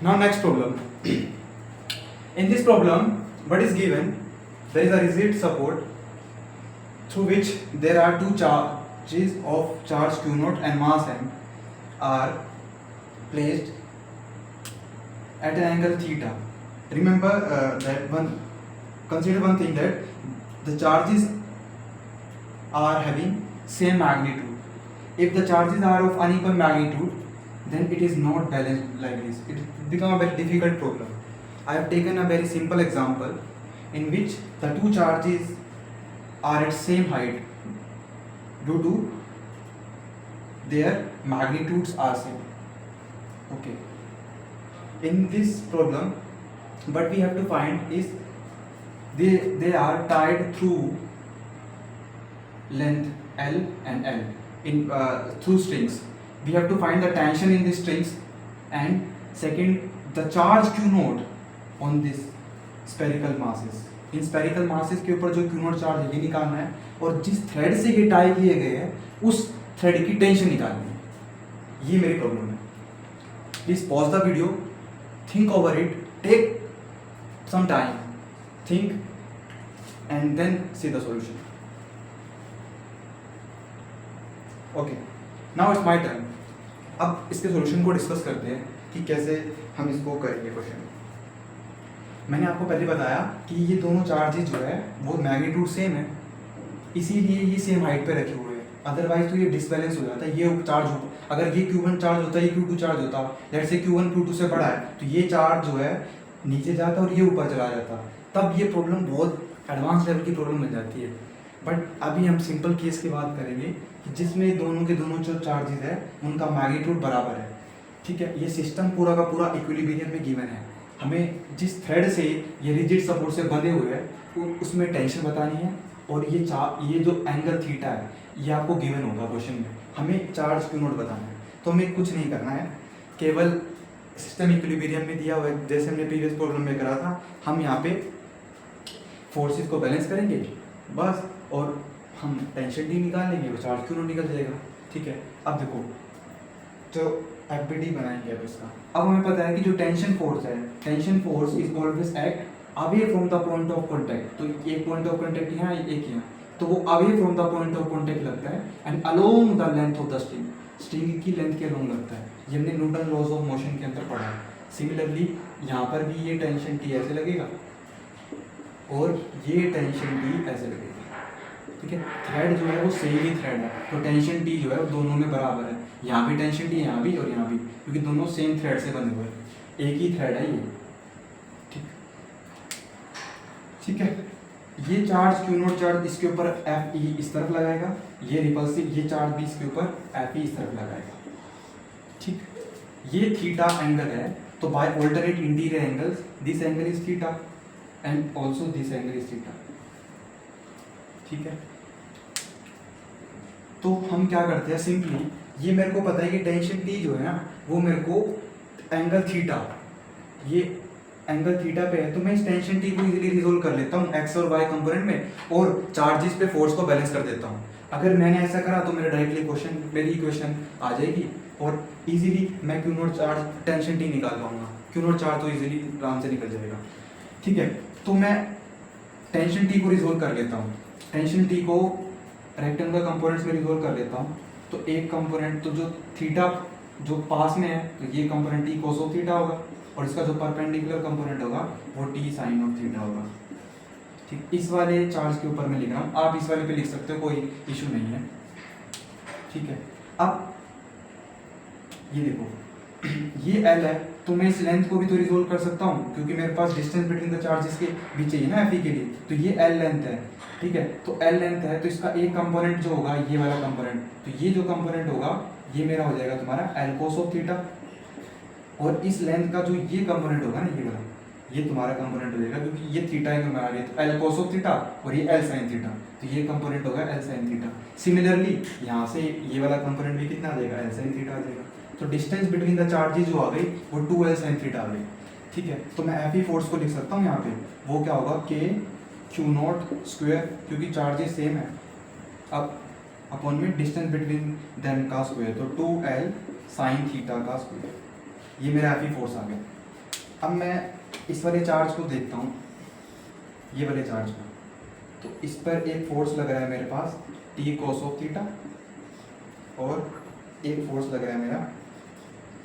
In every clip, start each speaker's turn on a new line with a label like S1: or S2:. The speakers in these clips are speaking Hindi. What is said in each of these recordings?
S1: Now next problem. In this problem, what is given? There is a rigid support through which there are two charges of charge q naught and mass m are placed at an angle theta. Remember consider one thing, that the charges are having same magnitude. If the charges are of unequal magnitude, then it is not balanced like this. It becomes a very difficult problem. I have taken a very simple example in which the two charges are at same height due to their magnitudes are same. Okay. In this problem, what we have to find is they are tied through length L and L in through strings. We have to find the tension in these strings, and second, the charge q naught on this spherical masses. In spherical masses के ऊपर जो q नॉट चार्ज है ये निकालना है, और जिस थ्रेड से ये टाई किए गए हैं उस थ्रेड की टेंशन निकालनी है. ये मेरी प्रॉब्लम है. Please pause the video, think over it, take some time, think and then see the solution. Okay, now it's my turn. अब इसके सॉल्यूशन को डिस्कस करते हैं कि कैसे हम इसको करेंगे क्वेश्चन. मैंने आपको पहले बताया कि ये दोनों चार्जेस जो है वो मैग्नीट्यूड सेम है, इसीलिए ये सेम हाइट पे रखे हुए हैं. अदरवाइज तो ये डिसबैलेंस हो जाता है. ये चार्ज हो, अगर ये Q1 चार्ज होता है, ये Q2 चार्ज होता, लेट्स से Q1 Q2 से बड़ा है, तो ये चार्ज जो है नीचे जाता और ये ऊपर चला जाता. तब ये प्रॉब्लम बहुत एडवांस लेवल की प्रॉब्लम बन जाती है. बट अभी हम सिंपल केस की बात करेंगे कि जिसमें दोनों के दोनों जो चार्जेस है उनका मैग्नीट्यूड बराबर है. ठीक है, ये सिस्टम पूरा का पूरा इक्विलिब्रियम में गिवन है. हमें जिस थ्रेड से ये रिजिड सपोर्ट से बंधे हुए हैं उसमें टेंशन बतानी है, और ये जो एंगल थीटा है ये आपको गिवन होगा क्वेश्चन में. हमें चार्ज क्यू नॉट बताना है, तो हमें कुछ नहीं करना है, केवल सिस्टम इक्विलिब्रियम में दिया हुआ है जैसे हमने प्रीवियस प्रॉब्लम में करा था. हम यहाँ पे फोर्सेस को बैलेंस करेंगे बस, और हम टेंशन डी निकाल लेंगे, वो चार्ज क्यू नॉट निकल जाएगा. ठीक है, अब देखो जो एफबीडी बनाएंगे अब इसका. अब हमें पता है कि जो टेंशन फोर्स है, tension force is always act away from the point of contact. तो एक पॉइंट ऑफ कॉन्टैक्ट यहाँ, एक यहाँ, तो वो away from the point of contact लगता है and along the length of the string. String की लेंथ के अलोंग लगता है. ये हमने न्यूटन लॉज ऑफ मोशन के अंदर पढ़ा है. सिमिलरली यहाँ पर भी ये टेंशन टी ऐसे लगेगा और ये टेंशन टी ऐसे लगेगा. ठीक है, थ्रेड जो है वो सेम ही थ्रेड है, तो टेंशन टी जो है वो दोनों में बराबर है. यहाँ भी टेंशन टी, यहाँ भी और यहाँ भी, क्योंकि दोनों सेम थ्रेड से बने हुए हैं, एक ही थ्रेड है ये. ठीक, ठीक है. ये चार्ज क्यू नॉट चार्ज इसके ऊपर एफ ई इस तरफ लगाएगा, ये रिपल्सिव ये चार्ज भी इसके ऊपर एफ ई इस तरफ लगाएगा. ठीक, ये थीटा एंगल है, तो by alternate interior angles this angle is theta and also this angle is theta. ठीक है, तो हम क्या करते हैं, सिंपली ये मेरे को पता है कि टेंशन टी जो है ना वो मेरे को एंगल थीटा, ये एंगल थीटा पे है, तो मैं इस टेंशन टी को इजीली रिजोल्व कर लेता हूँ एक्स और वाई कंपोनेंट में, और चार्जेस पे फोर्स को बैलेंस कर देता हूँ. अगर मैंने ऐसा करा तो मेरा डायरेक्टली मेरी इक्वेशन आ जाएगी, और इजीली मैं Q not charge tension T निकाल पाऊंगा. क्यू नॉट चार्ज तो इजीली आराम से निकल जाएगा. ठीक है, तो मैं टेंशन टी को रिजोल्व कर लेता हूँ. टेंशन टी को रेक्टेंगुलर कंपोनेंट्स में रिजोल्व कर लेता हूँ. तो एक कंपोनेंट, तो जो थीटा जो पास में है, तो ये component T cos of theta होगा, और इसका जो परपेंडिकुलर कंपोनेंट होगा वो टी साइन ऑफ थीटा होगा. ठीक, इस वाले चार्ज के ऊपर मैं लिख रहा हूँ, आप इस वाले पे लिख सकते हो, कोई इशू नहीं है. ठीक है, अब ये देखो ये एल है, तो मैं इस लेंथ को भी तो रिजोल्व कर सकता हूँ, क्योंकि मेरे पास डिस्टेंस बिटवीन द चार्जेस के बीच चाहिए ना एफ ई के लिए. तो ये एल लेंथ है. ठीक है, तो एल लेंथ है, तो इसका एक कंपोनेंट जो होगा ये वाला कंपोनेंट, तो ये जो कंपोनेंट होगा ये मेरा हो जाएगा तुम्हारा एल कोस ऑफ थीटा, और इस लेंथ का जो ये कंपोनेंट होगा ना ये वाला, ये तुम्हारा कंपोनेंट हो जाएगा, क्योंकि ये थीटा एंगल बना रही है, तो एल कोस ऑफ थीटा और ये एल साइन थीटा, तो ये कंपोनेंट होगा एल साइन थीटा. सिमिलरली यहाँ से ये वाला कंपोनेंट भी कितना आ जाएगा, एल साइन थीटा आ जाएगा. तो डिस्टेंस बिटवीन द चार्जेस जो आ गई वो 2l sin थीटा आ गई. ठीक है, तो मैं एफ ई फोर्स को लिख सकता हूँ यहाँ पे, वो क्या होगा के क्यू नॉट स्क्वायर, क्योंकि चार्जेस सेम है, अब अपॉन में डिस्टेंस बिटवीन देम का स्क्वायर, तो 2l sin थीटा का स्क्वायर. ये मेरा एफ ई फोर्स आ गया. अब मैं इस वाले चार्ज को देखता हूँ, ये वाले चार्ज को, तो इस पर एक फोर्स लग रहा है मेरे पास टी कॉस ऑफ थीटा, और एक फोर्स लग रहा है मेरा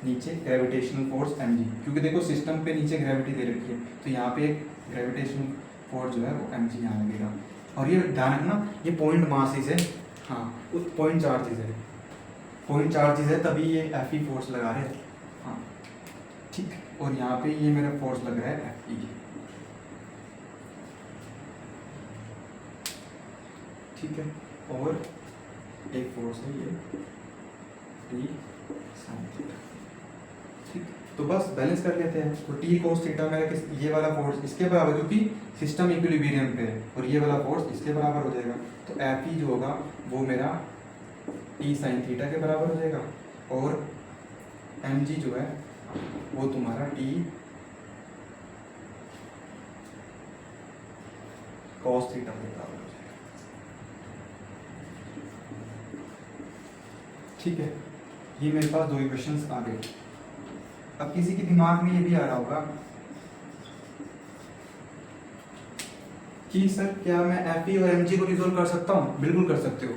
S1: नीचे ग्रेविटेशनल फोर्स mg, क्योंकि देखो सिस्टम पे नीचे ग्रेविटी दे रखी है, तो यहाँ पे एक ग्रेविटेशनल फोर्स जो है वो mg यहाँ लगेगा। और ये ध्यान रखना, ये पॉइंट मासेस है, हाँ पॉइंट चार्जेस है, पॉइंट चार्जेस है, तभी ये Fe फोर्स लगा रहे हैं, हाँ ठीक। और यहाँ पे ये मेरा फोर्स लग रहा है Fe, ठीक है। और एक फोर्स है ये टी साइन थीटा, ठीक। तो बस बैलेंस कर लेते हैं। तो टी कोस थीटा मेरा किस, ये वाला फोर्स इसके बराबर, क्योंकि सिस्टम इक्विलिब्रियम पे है, और ये वाला फोर्स इसके बराबर हो जाएगा, तो Fe जो होगा वो मेरा टी साइन थीटा के बराबर हो जाएगा, और mg जो है वो तुम्हारा टी कॉस थीटा के बराबर हो जाएगा, ठीक है। ये मेरे पास दो इक्वेशंस आ गए। अब किसी के दिमाग में ये भी आ रहा होगा कि सर क्या मैं Fe और mg को रिजोल्व कर सकता हूँ? बिल्कुल कर सकते हो,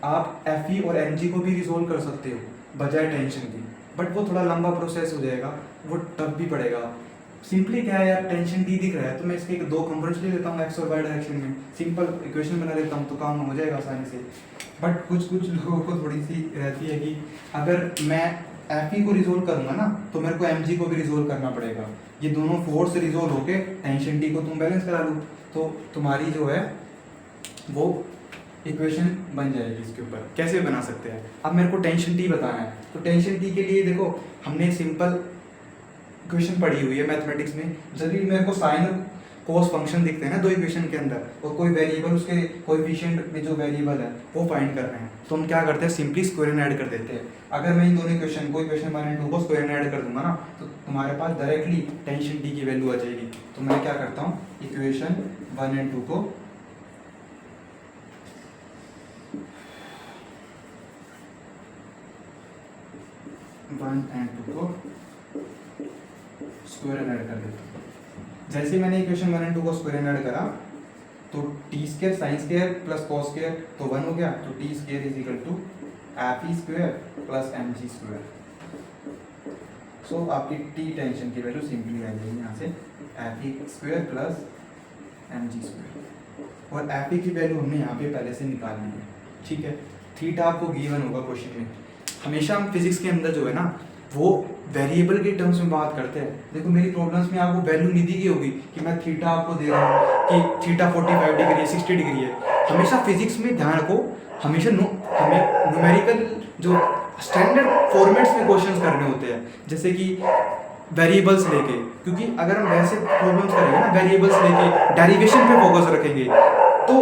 S1: आप Fe और mg को भी रिजोल्व कर सकते हो बजाय टेंशन की, बट वो थोड़ा लंबा प्रोसेस हो जाएगा, वो टफ भी पड़ेगा। सिंपली क्या है यार, टेंशन डी दिख रहा है तो मैं इसके दो कंपोनेंट्स ले लेता हूँ एक्स और वाई डायरेक्शन में, सिंपल इक्वेशन बना लेता हूँ तो काम हो जाएगा आसानी से। बट कुछ लोगों को थोड़ी सी रहती है कि अगर मैं Fe को रिजोल्व करूंगा ना तो मेरे को mg को भी रिजोल्व करना पड़ेगा, ये दोनों फोर्स रिजोल्व होके टेंशन टी को तुम बैलेंस करा लो, तो तुम्हारी जो है वो इक्वेशन बन जाएगी। इसके ऊपर कैसे बना सकते हैं, अब मेरे को टेंशन टी बताना है, तो टेंशन टी के लिए देखो हमने सिंपल इक्वेशन पढ़ी हुई है मैथमेटिक्स में, जब भी मेरे को साइन और कोस फंक्शन दिखते हैं ना दो इक्वेशन के अंदर, और कोई वेरिएबल उसके कोएफिशिएंट में जो वेरिएबल है वो फाइंड कर रहे हैं, तो हम क्या करते हैं सिंपली स्क्वायर एंड ऐड कर देते हैं। अगर मैं इन दोनों इक्वेशन को, इक्वेशन 1 और 2 को स्क्वायर एंड ऐड कर दूंगा ना तो तुम्हारे पास डायरेक्टली टेंशन टी की वैल्यू आ जाएगी। तो मैं क्या करता हूँ, इक्वेशन 1 और 2 को स्क्वायर एंड ऐड कर देता हूँ। जैसे मैंने इक्वेशन 1 और 2 को स्क्वायर एंड ऐड करा तो T square sine square plus cos square तो 1 हो गया, तो T square is equal to Fe square plus mg square. So आपकी टी टेंशन की वैल्यू सिंपली आ जाएगी यहाँ से Fe square plus mg square, और Fe की वैल्यू हमने यहाँ पे पहले से निकाल ली है, ठीक है। थीटा आपको गिवन होगा क्वेश्चन में। हमेशा हम फिजिक्स के अंदर जो है ना वो वेरिएबल के टर्म्स में बात करते हैं। देखो मेरी प्रॉब्लम्स में आपको वैल्यू नहीं दी गई होगी कि मैं थीटा आपको दे रहा हूँ कि थीटा 45 डिग्री है, 60 डिग्री है। हमेशा फिजिक्स में ध्यान रखो, हमेशा हमें न्यूमेरिकल जो स्टैंडर्ड फॉर्मेट्स में क्वेश्चंस करने होते हैं, जैसे कि वेरिएबल्स लेके, क्योंकि अगर हम वैसे प्रॉब्लम्स करेंगे ना वेरिएबल्स लेके डेरिवेशन पे फोकस रखेंगे तो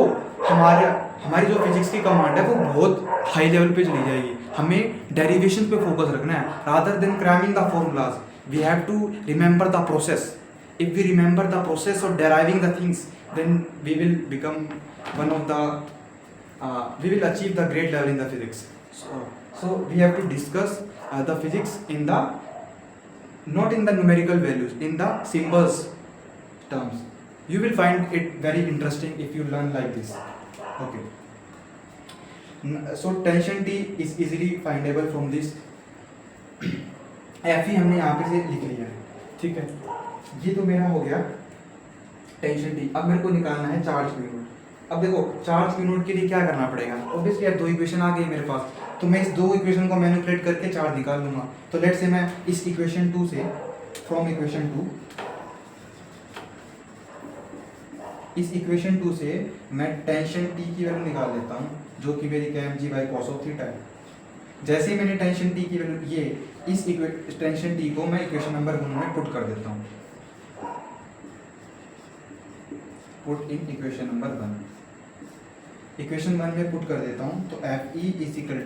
S1: हमारी जो फिजिक्स की कमांड है वो बहुत हाई लेवल पे चली जाएगी। हमें डेरिवेशन पे फोकस रखना है rather than cramming the formulas. We have to remember the process. If we remember the process of deriving the things then we will become one of the we will achieve the great level in the physics. So we have to discuss the physics in the not in the numerical values, in the symbols terms. You will find it very interesting if you learn like this. Okay. So tension T is easily findable from this. Fe हमने यहाँ पे से लिख लिया है, ठीक है। ये तो मेरा हो गया टेंशन T। अब मेरे को निकालना है चार्ज Q नोट। अब देखो चार्ज Q नोट के लिए क्या करना पड़ेगा, ऑब्वियसली अब दो इक्वेशन आ गई मेरे पास, तो मैं इस दो इक्वेशन को मैनिपुलेट करके चार्ज निकाल लूंगा। तो लेट्स से मैं इस इक्वेशन 2 से, फ्रॉम इक्वेशन 2, इस इक्वेशन 2 से मैं टेंशन T की वैल्यू निकाल लेता हूँ जो कि मेरी mg by cos of theta है। जैसे ही मैंने टेंशन T की वैल्यू, ये इस टेंशन T को मैं इक्वेशन नंबर 1 में पुट कर देता हूँ, put in equation number 1। Equation 1 में पुट कर देता हूँ तो Fe is equal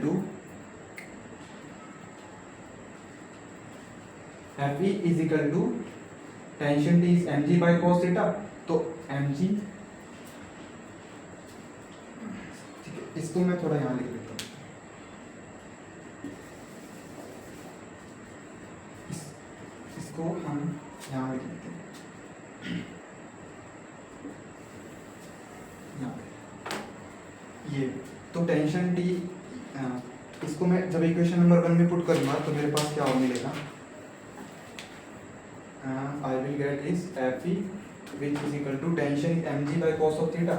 S1: to tension T is mg by cos theta, तो mg, ठीक है, इसको मैं थोड़ा यहाँ लिख देता हूँ, इसको हम यहाँ लिख लेते हैं, यहाँ पे ये। तो टेंशन टी, इसको मैं जब इक्वेशन नंबर 1 में पुट करूँगा तो मेरे पास क्या मिलेगा, I will get is F E which is equal to tension M G by cos of theta.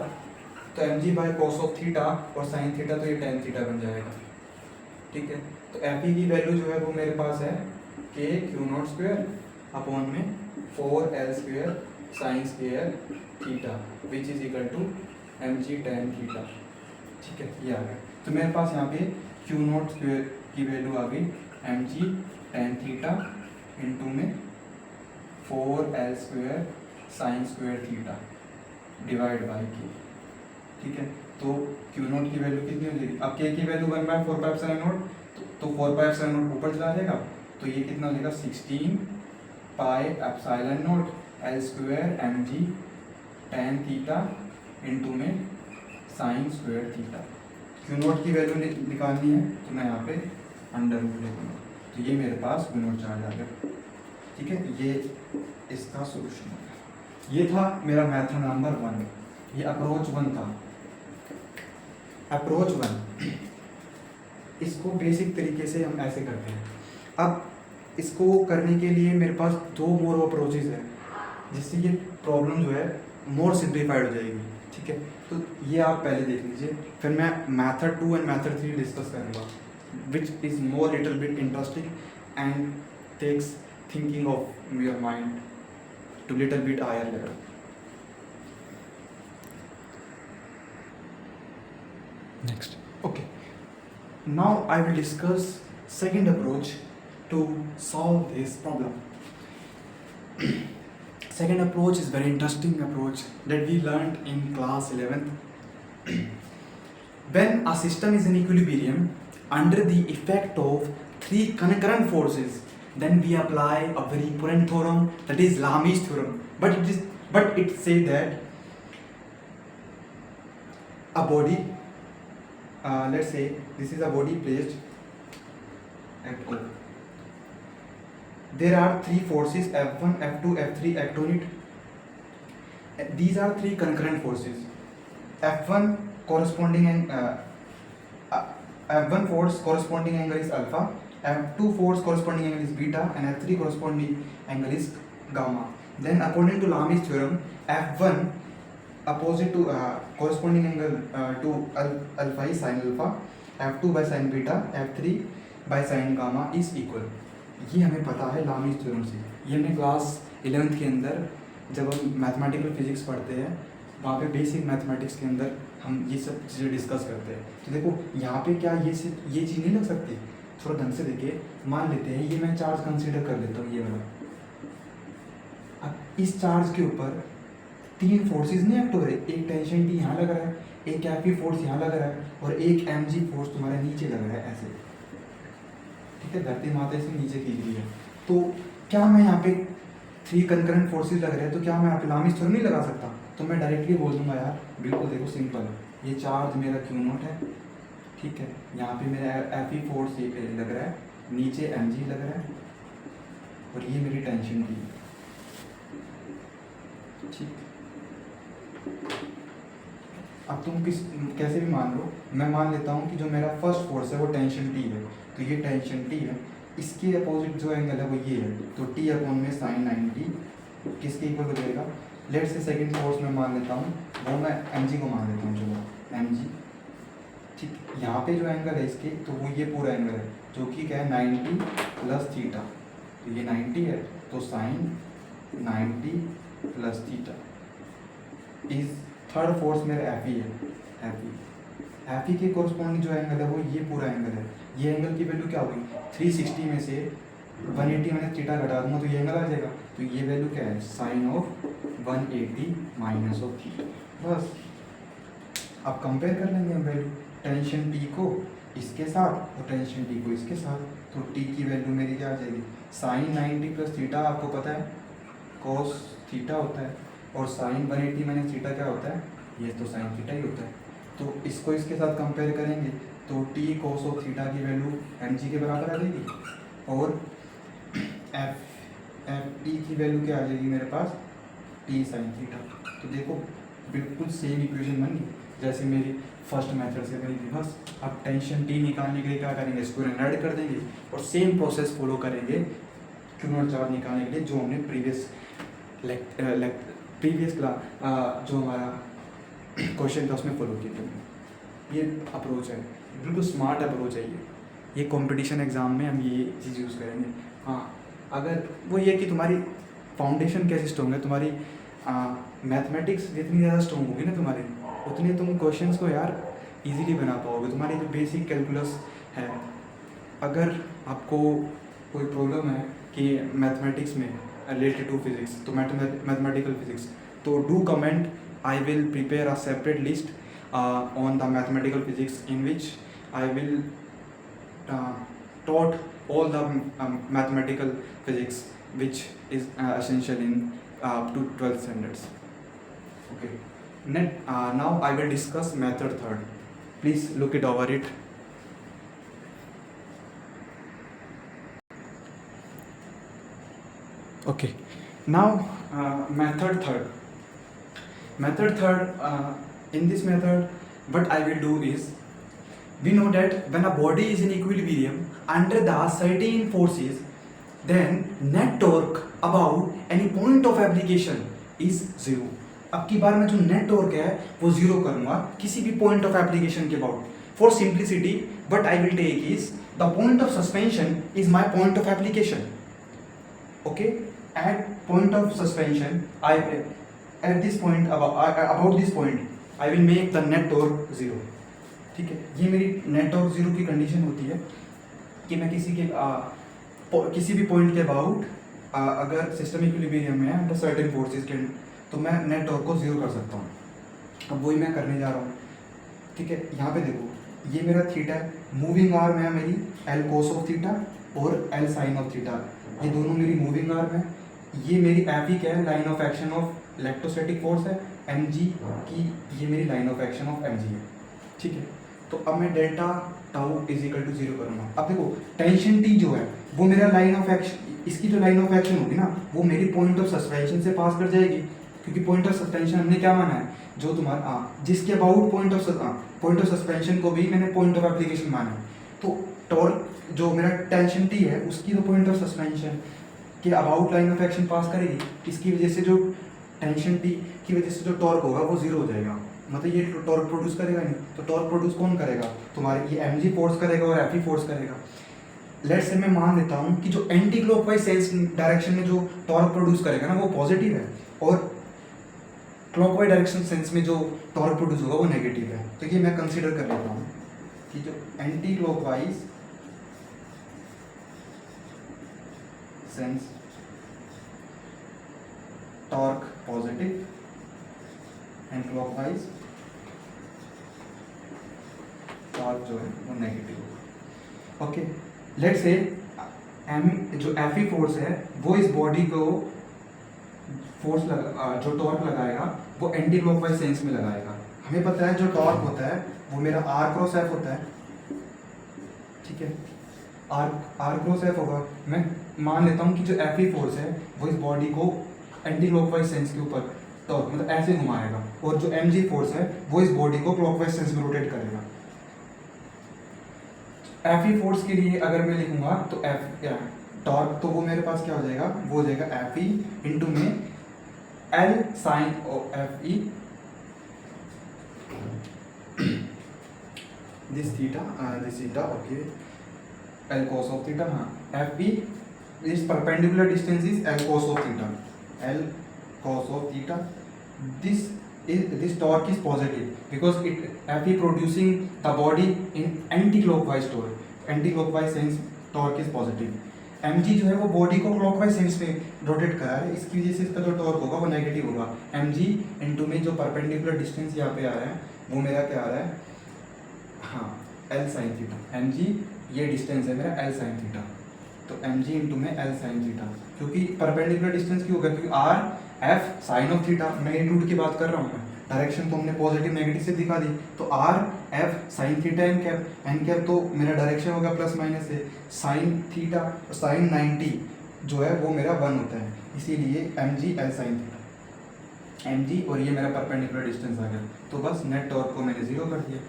S1: तो M G by cos of theta और साइन थीटा, तो ये टेन थीटा बन जाएगा। ठीक है, तो एफ ई की वैल्यू जो है वो मेरे पास है के क्यू नॉट स्क्वेयर अपॉन में 4 L square sine square theta which is equal to M G tan theta. ठीक है, ये आ गया। तो मेरे पास यहाँ पे क्यू नॉट स्क्वेयर की वैल्यू आ गई M G tan theta into में 4 L square sine square theta divide by K. ठीक है, तो क्यू नॉट की वैल्यू कितनी हो जाएगी, अब के की वैल्यू 1/4πε0, तो 4πε0 ऊपर चला जाएगा, तो ये कितना हो जाएगा 16 pi epsilon not L square M G tan theta into में sine square theta. Q not की वैल्यू निकालनी है तो मैं यहाँ पे अंडर रूट लिखूँगा, तो ये मेरे पास क्यू नॉट चार्ज आ गया। ठीक है, ये इसका सोल्यूशन हो गया। ये था मेरा मेथड नंबर 1, ये अप्रोच 1 था। अप्रोच 1 इसको बेसिक तरीके से हम ऐसे करते हैं। अब इसको करने के लिए मेरे पास 2 मोर अप्रोचेज है, जिससे ये प्रॉब्लम जो है मोर सिंप्लीफाइड हो जाएगी। ठीक है, तो ये आप पहले देख लीजिए, फिर मैं मेथड 2 एंड मेथड 3 डिस्कस करूँगा, which is more little bit interesting and takes thinking of your mind to little bit higher level. Next. Okay. Now I will discuss second approach to solve this problem. Second approach is very interesting approach that we learned in class 11th. When a system is in equilibrium under the effect of 3 concurrent forces, then we apply a very important theorem, that is Lami's theorem. But it says that a body, let's say this is a body placed at O. There are 3 forces F1, F2, F3 acting on it. These are 3 concurrent forces. F1 corresponding F1 force corresponding angle is alpha, F2 force corresponding angle is beta, and F3 corresponding angle is gamma. Then according to Lami's theorem, F1 opposite to corresponding angle to alpha is sin alpha, F2 by sin beta, F3 by sin gamma is equal. ये हमें पता है लामीज थ्योरम से। ये हमने क्लास 11th के अंदर जब हम मैथमेटिकल फिजिक्स पढ़ते हैं, वहाँ पे बेसिक मैथमेटिक्स के अंदर हम ये सब चीज़ें डिस्कस करते हैं। तो देखो यहाँ पे क्या ये चीज़ नहीं लग सकती, थोड़ा ढंग से देखिए। मान लेते हैं ये मैं चार्ज कंसीडर कर लेता हूँ, ये वाला। अब इस चार्ज के ऊपर 3 फोर्सेस नहीं एक्ट हो रहे, एक टेंशन टी यहाँ लग रहा है, एक एफी फोर्स यहाँ लग रहा है, और एक एमजी फोर्स तुम्हारे नीचे लग रहा है ऐसे। ठीक है, धरती माता इसमें नीचे खींच रही है। तो क्या मैं यहाँ पे 3 कंकरेंट फोर्सेस लग रहे हैं, तो क्या मैं यहाँ पे लामीज थ्योरम नहीं लगा सकता? तो मैं डायरेक्टली बोल दूंगा यार, बिल्कुल देखो सिंपल, ये चार्ज मेरा क्यू नॉट है। ठीक है, यहाँ पे मेरा एफ ई फोर्स लग रहा है, नीचे एम जी लग रहा है, और ये मेरी टेंशन टी। ठीक, अब तुम कैसे भी मान लो, मैं मान लेता हूँ कि जो मेरा फर्स्ट फोर्स है वो टेंशन टी है, तो ये टेंशन टी है, इसके अपोजिट जो एंगल है वो ये है, तो टी अपॉन में साइन 90 किसके इक्वल हो जाएगा? लेट से सेकंड फोर्स में मान लेता हूँ, वो मैं एम जी को मान लेता हूँ, चलो एम जी। ठीक, यहाँ पे जो एंगल है इसके, तो वो ये पूरा एंगल है जो कि क्या है 90 प्लस थीटा, तो ये 90 है, तो sine 90 plus theta is third force मेरा एफ ई है। एफ ई के कोरस्पॉन्डिंग जो एंगल है वो ये पूरा एंगल है। ये एंगल की वैल्यू क्या होगी? 360 में से 180 मैंने थीटा घटा दूंगा तो ये एंगल आ जाएगा, तो ये वैल्यू क्या है? Sine of 180 minus of theta. बस अब कंपेयर कर लेंगे हम वैल्यू, टेंशन टी को इसके साथ और टेंशन टी को इसके साथ, तो टी की वैल्यू मेरी क्या आ जाएगी? साइन 90 प्लस थीटा आपको पता है कॉस थीटा होता है, और साइन 180 माइनस थीटा क्या होता है? ये तो साइन थीटा ही होता है। तो इसको इसके साथ कंपेयर करेंगे तो टी कॉस ऑफ थीटा की वैल्यू एम जी के बराबर आ जाएगी, और एफ ई की वैल्यू क्या आ जाएगी मेरे पास, टी साइन थीटा। तो देखो बिल्कुल सेम इक्वेशन बन गई जैसे मेरी फर्स्ट मेथड से बनी थी। बस अब टेंशन टी निकालने के लिए क्या करेंगे, इसको ऐड कर देंगे और सेम प्रोसेस फॉलो करेंगे क्यू नॉट चार्ज निकालने के लिए, जो हमने प्रीवियस क्लास जो हमारा क्वेश्चन था उसमें फॉलो किया था। ये अप्रोच है, बिल्कुल स्मार्ट अप्रोच है ये कंपटीशन एग्ज़ाम में हम ये चीज़ यूज़ करेंगे। हाँ, अगर वो ये कि तुम्हारी फाउंडेशन कैसे स्ट्रॉन्ग है, तुम्हारी मैथमेटिक्स जितनी ज़्यादा स्ट्रॉन्ग होगी ना तुम्हारी, उतने तुम क्वेश्चंस को यार इजीली बना पाओगे। तुम्हारी जो बेसिक कैलकुलस है, अगर आपको कोई प्रॉब्लम है कि मैथमेटिक्स में रिलेटेड टू फिजिक्स, तो मैथमेटिकल फिजिक्स, तो do comment, I will prepare a separate list on the mathematical physics in which I will taught all the mathematical physics which is essential in to 12th standards. Okay. Now I will discuss method third. Please look it over it. Okay. Now method third. In this method, what I will do is, we know that when a body is in equilibrium under the certain forces, then net torque about any point of application is zero. अब की बार मैं जो नेट टॉर्क है वो जीरो करूंगा किसी भी पॉइंट ऑफ एप्लीकेशन के about. For simplicity what I will take is the point of suspension is my point of application. Okay, at point of suspension I at this point about this point I will make the net torque zero. ठीक है, ये मेरी नेट टॉर्क जीरो की कंडीशन होती है कि मैं किसी भी पॉइंट के अबाउट अगर सिस्टम इक्विलिब्रियम में है अंडर सर्टेन फोर्सेस के, तो मैं नेट टॉर्क को जीरो कर सकता हूँ। अब वही मैं करने जा रहा हूँ। ठीक है, यहाँ पे देखो ये मेरा थीटा है, मूविंग आर्म है मेरी एल कोस ऑफ थीटा और एल साइन ऑफ थीटा, ये दोनों मेरी मूविंग आर्म है। ये मेरी एफ ई क्या है, line of action of electrostatic force है, एम जी की ये मेरी line of action of M G है। ठीक है, तो अब मैं delta tau is equal to zero करूँगा। अब देखो टेंशन टी जो है वो मेरा लाइन ऑफ एक्शन, इसकी जो लाइन ऑफ एक्शन होगी ना वो मेरी पॉइंट ऑफ सस्पेंशन से पास कर जाएगी, क्योंकि पॉइंट ऑफ सस्पेंशन हमने क्या माना है, जो तुम्हारा जिसके अबाउट पॉइंट ऑफ सस्पेंशन को भी मैंने पॉइंट ऑफ एप्लीकेशन माना है। तो टॉर्क जो मेरा टेंशन टी है उसकी तो पॉइंट ऑफ सस्पेंशन के अबाउट लाइन ऑफ एक्शन पास करेगी, इसकी वजह से जो टेंशन टी की वजह से जो टॉर्क होगा वो जीरो हो जाएगा। मतलब ये टॉर्क प्रोड्यूस करेगा नहीं, तो टॉर्क प्रोड्यूस कौन करेगा, तुम्हारे ये एम जी फोर्स करेगा और एफ ई फोर्स करेगा। लेट्स से मैं मान लेता हूँ कि जो एंटी क्लॉकवाइज सेंस डायरेक्शन में जो टॉर्क प्रोड्यूस करेगा ना वो पॉजिटिव है, और क्लॉकवाइज डायरेक्शन सेंस में जो टॉर्क प्रोड्यूस होगा वो नेगेटिव है। तो ये मैं कंसीडर कर लेता हूँ कि जो anti clockwise sense torque positive and clockwise torque जो है वो नेगेटिव होगा। ओके, लेट्स से एम जो एफ ई फोर्स है वो इस बॉडी को फोर्स जो टॉर्क लगाएगा वो एंटी क्लॉकवाइज सेंस में लगाएगा। हमें पता है जो टॉर्क होता है वो मेरा आर क्रॉस एफ होता है। ठीक है, आर क्रॉस एफ होगा। मैं मान लेता हूँ कि जो एफ ई फोर्स है वो इस बॉडी को एंटी क्लॉकवाइज सेंस के ऊपर टॉर्क मतलब ऐसे घुमाएगा, और जो एम जी फोर्स है वो इस बॉडी को क्लॉकवाइज सेंस में रोटेट करेगा। एफ ई फोर्स के लिए अगर मैं लिखूंगा तो एफ टॉर्क, तो वो मेरे पास क्या हो जाएगा, वो हो जाएगा एफ ई इंटू में L sine F E this theta okay L cos of theta. हाँ, F E this perpendicular distance is L cos of theta, L cos of theta. This torque is positive because it Fe producing the body in anti-clockwise torque. Anti-clockwise sense torque is positive. mg जो है वो बॉडी को क्लॉकवाइज सेंस में रोटेट करा है, इसकी वजह से इसका जो टॉर्क होगा वो नेगेटिव होगा। mg इनटू में जो परपेंडिकुलर डिस्टेंस यहाँ पे आ रहा है वो मेरा क्या आ रहा है, हाँ l sin थीटा। mg ये डिस्टेंस है मेरा l sin थीटा, तो mg इंटू में l sin थीटा, क्योंकि परपेंडिकुलर डिस्टेंस क्यों होगा, क्योंकि r f sine of theta magnitude की बात कर रहा हूँ मैं, डायरेक्शन तो हमने पॉजिटिव नेगेटिव से दिखा दी, तो r f sine theta N cap तो मेरा डायरेक्शन होगा प्लस माइनस से, साइन थीटा साइन 90 जो है वो मेरा 1 होता है, इसीलिए M G L sine theta, M G और ये मेरा परपेंडिकुलर डिस्टेंस आ गया, तो बस नेट टॉर्क को मैंने 0 कर दिया,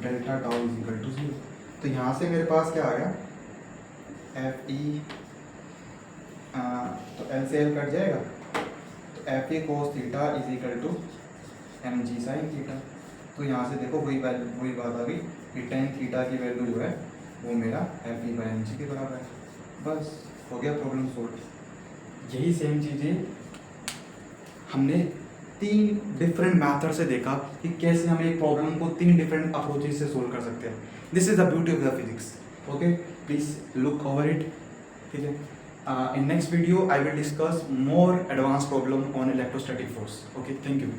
S1: delta tau is equal to 0। तो यहाँ से मेरे पास क्या आ गया, एफ ई, तो एल से एल कट जाएगा, तो F E cos theta is equal to M G sine theta. तो यहाँ से देखो वही बात आ गई कि टेन थीटा की वैल्यू जो है वो मेरा F E by M G के बराबर है। बस हो गया प्रॉब्लम सॉल्व। यही सेम चीज़ें हमने 3 डिफरेंट मैथड से देखा कि कैसे हम एक प्रॉब्लम को 3 डिफरेंट अप्रोचेस से सोल्व कर सकते हैं। This is the beauty of the physics. Okay, please look over it. ठीक है, in next video I will discuss more advanced problem on electrostatic force. Okay, thank you.